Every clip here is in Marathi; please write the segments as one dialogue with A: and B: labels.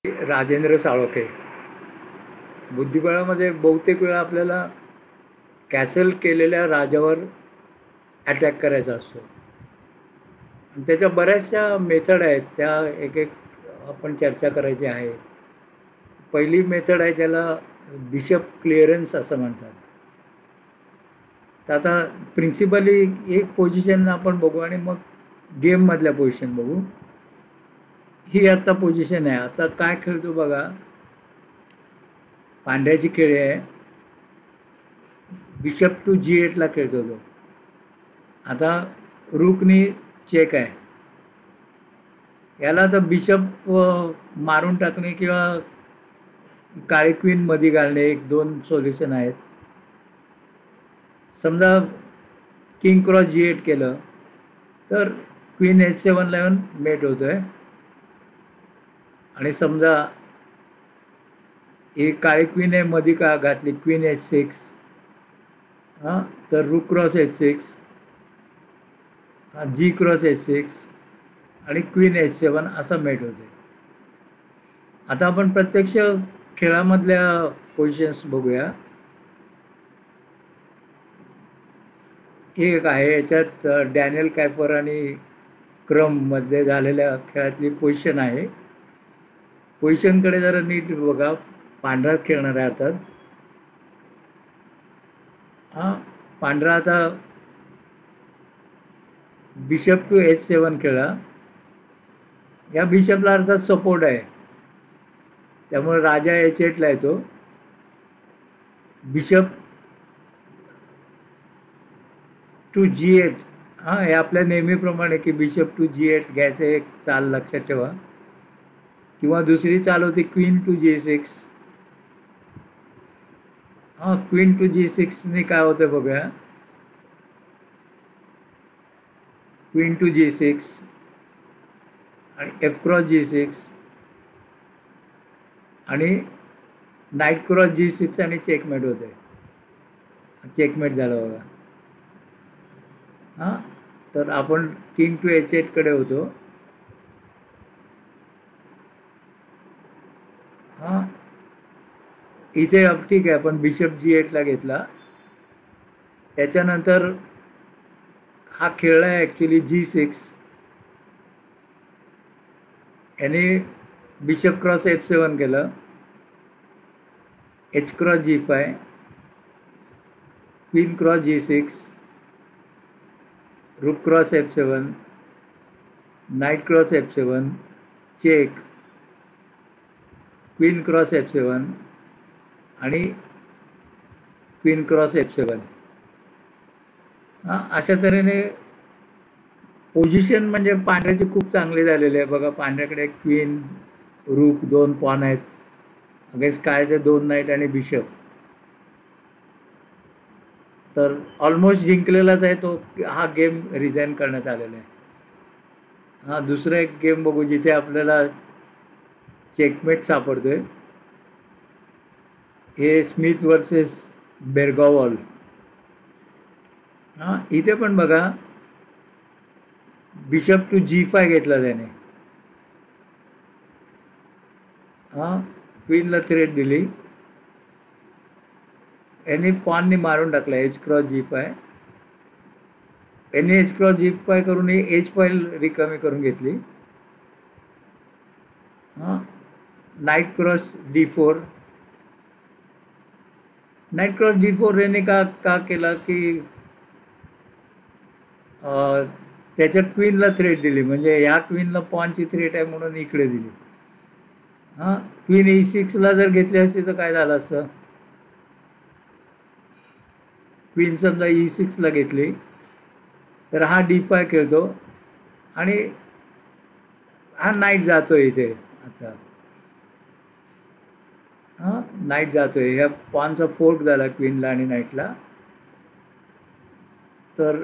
A: राजेंद्र साळोखे. बुद्धिबळामध्ये बहुतेक वेळा आपल्याला कॅसल केलेल्या राजावर अटॅक करायचा असतो. आणि त्याच्या बऱ्याचशा मेथड आहेत, त्या एक एक आपण चर्चा करायची आहे. पहिली मेथड आहे ज्याला बिशप क्लिअरन्स असं म्हणतात. तर आता प्रिन्सिपली एक पोझिशन आपण बघू आणि मग गेममधल्या पोझिशन बघू. ही आता पोझिशन आहे. आता काय खेळतो बघा, पांढऱ्याची खेळी आहे. बिशप टू G8 खेळतो तो. आता रुकनी चेक आहे. याला आता बिशप मारून टाकणे किंवा काळी क्वीन मध्ये घालणे, एक दोन सोल्युशन आहेत. समजा किंग क्रॉस G8 केलं तर क्वीन H7 येऊन मेट होतोय. आणि समजा ही काळी क्वीन आहे मध्ये का घातली, क्वीन H6, हां, तर रूक cross H6, G cross H6 आणि क्वीन H7 असं मेट होते. आता आपण प्रत्यक्ष खेळामधल्या पोझिशन्स बघूया. एक आहे याच्यात डॅनियल कॅपर आणि क्रममध्ये झालेल्या खेळातली पोझिशन आहे. पोझिशनकडे जरा नीट बघा. पांढराच खेळणार आहे अर्थात. हां, पांढरा आता बिशप टू H7 खेळा. या बिशपला अर्थात सपोर्ट आहे, त्यामुळे राजा H8 येतो. बिशप टू G8, हां, हे आपल्या नेहमीप्रमाणे की बिशप टू G8 घ्यायचं, एक चाल लक्षात ठेवा. किंवा दुसरी चाल होती क्वीन टू G6. हां, क्वीन टू G6 काय होतं बघूया. क्वीन टू G6 आणि F क्रॉस G6 आणि नाईट क्रॉस G6 आणि चेकमेट होते. चेकमेट झालं बघा. हां, तर आपण किंग टू H8 कडे होतो. हां, इथे ठीक आहे, आपण बिशप G8 घेतला. त्याच्यानंतर हा खेळला आहे ॲक्च्युली G6. याने बिशप क्रॉस F7 केलं, H cross G5, queen cross G6, rook cross F7, knight cross F7, check, queen cross F7 आणि क्वीन क्रॉस F7. हां, अशा तऱ्हेने पोझिशन म्हणजे पांढऱ्याची खूप चांगली झालेली आहे बघा. पांढऱ्याकडे क्वीन, रूक, दोन पॉन आहेत. अगेन्स्ट काळ्याचे दोन नाईट आणि बिशप. तर ऑलमोस्ट जिंकलेलाच आहे तो. हा गेम रिझाईन करण्यात आलेला आहे. हां, दुसरा एक गेम बघू जिथे आपल्याला चेकमेट सापडतोय. हे स्मिथ वर्सेस बेरगॉवॉल. हां, इथे पण बघा बिशप टू G5 घेतला त्याने. हां, क्वीनला थ्रेट दिली. यांनी पॉननी मारून टाकला H क्रॉस G5. यांनी H क्रॉस G5 करून H5 रिकामी करून घेतली. हां, knight cross D4. Knight cross D4 याने का केला की त्याच्या क्वीनला थ्रेट दिली, म्हणजे ह्या क्वीनला पॉनची थ्रेट आहे म्हणून इकडे दिली. हां, क्वीन E6 जर घेतली असती तर काय झालं असतं. क्वीन समजा E6 घेतली तर हा D5 खेळतो आणि हा नाईट जातोय इथे. आता हां, नाईट जातोय. ह्या पॉनचा फोर्क झाला क्वीनला आणि नाईटला. तर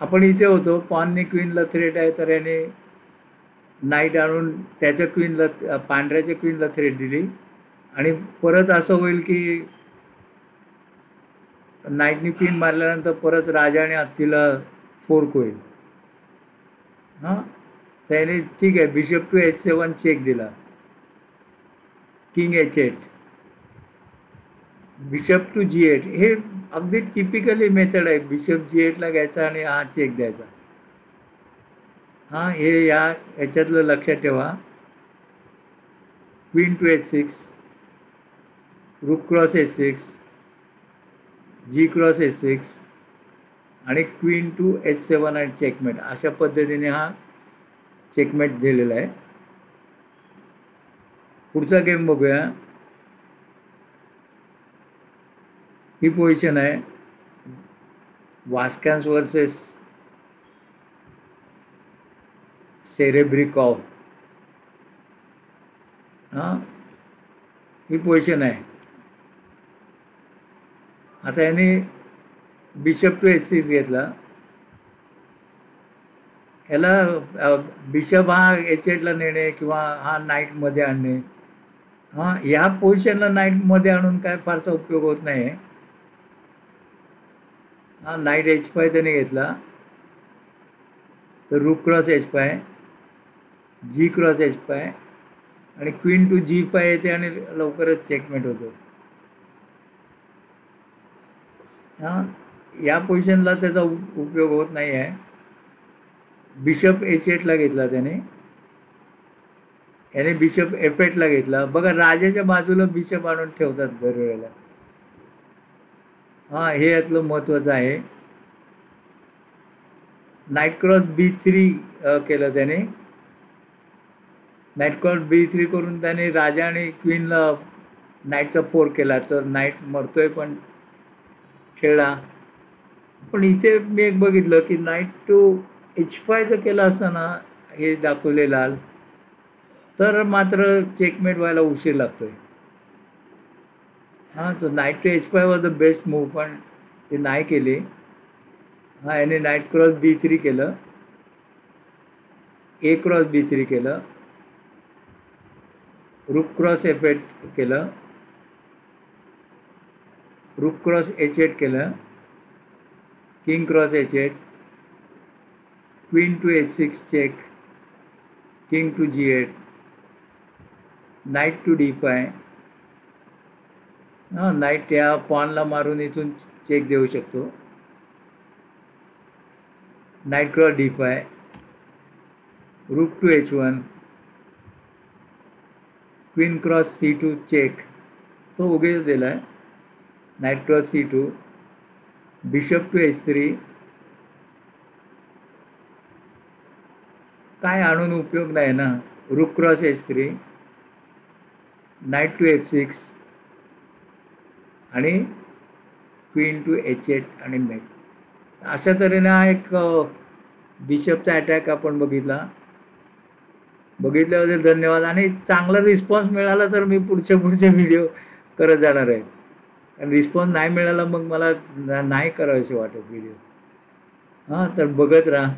A: आपण इथे होतो, पॉनने क्वीनला थ्रेट आहे, तर याने नाईट आणून त्याच्या क्वीनला, पांढऱ्याच्या क्वीनला थ्रेट दिली. आणि परत असं होईल की नाईटनी क्वीन मारल्यानंतर परत राजा आणि हत्तीला फोर्क होईल. हां, त्याने ठीक आहे बिशप टू H7 चेक दिला. King H8, bishop to G8. हे अगदी टिपिकली मेथड आहे. बिशप G8ला घ्यायचा आणि हा चेक द्यायचा. हां, हे याच्यातलं लक्षात ठेवा. क्वीन टू H6, रूक cross H6, G cross H6 आणि क्वीन टू H7 आणि चेकमेट. अशा पद्धतीने हा चेकमेट दिलेला आहे. पुढचा गेम बघूया. ही पोझिशन आहे वास्कॅन्स वर्सेस सेरेब्रिकॉव. हां, ही पोझिशन आहे. आता याने बिशप टू H6 घेतला. याला बिशप हा H8ला नेणे किंवा हा नाईटमध्ये आणणे. हां, ह्या पोझिशनला नाईटमध्ये आणून काय फारसा उपयोग होत नाही आहे. हा नाईट H5 त्याने घेतला, तर रूक cross H5, G cross H5 आणि क्वीन टू G5 येते आणि लवकरच चेकमेट होतो. हां, या पोझिशनला त्याचा उपयोग होत नाही आहे. बिशप H8ला घेतला त्याने. याने बिशप F8ला घेतला. बघा, राजाच्या बाजूला बिशप आणून ठेवतात दरवेळेला. हां, हे यातलं महत्त्वाचं आहे. नाईट क्रॉस B3 केलं त्याने. नाईट क्रॉस B3 करून त्याने राजा आणि क्वीनला नाईटचा 4 केला, तर नाईट मरतोय पण खेळला. पण इथे मी एक बघितलं की नाईट टू H5 जर केला असताना हे दाखवले लाल, तर मात्र चेकमेट व्हायला उशीर लागतोय. हां, तो knight to H5 was the best move, पण ते नाही केले. हां, याने नाईट क्रॉस B3 केलं, A क्रॉस B3 केलं, रूक क्रॉस F8 केलं, रूक क्रॉस H8 केलं, king cross H8, queen to H6 check, king to G8, knight to D5. हां, नाईट या पॉनला मारून इथून चेक देऊ शकतो. Knight cross D5, rook to H1, queen cross C2 check, तो उगीच दिला आहे. Knight cross C2, bishop to H3, काय आणून उपयोग नाही ना. रूक cross H3, knight to F6 आणि क्वीन टू H8 आणि मेट. अशा तऱ्हेने हा एक बिशपचा अटॅक आपण बघितल्याबद्दल धन्यवाद. आणि चांगला रिस्पॉन्स मिळाला तर मी पुढचे व्हिडिओ करत जाणार आहे. आणि रिस्पॉन्स नाही मिळाला मग मला नाही करावेसे वाटत व्हिडिओ. हां, तर बघत राहा.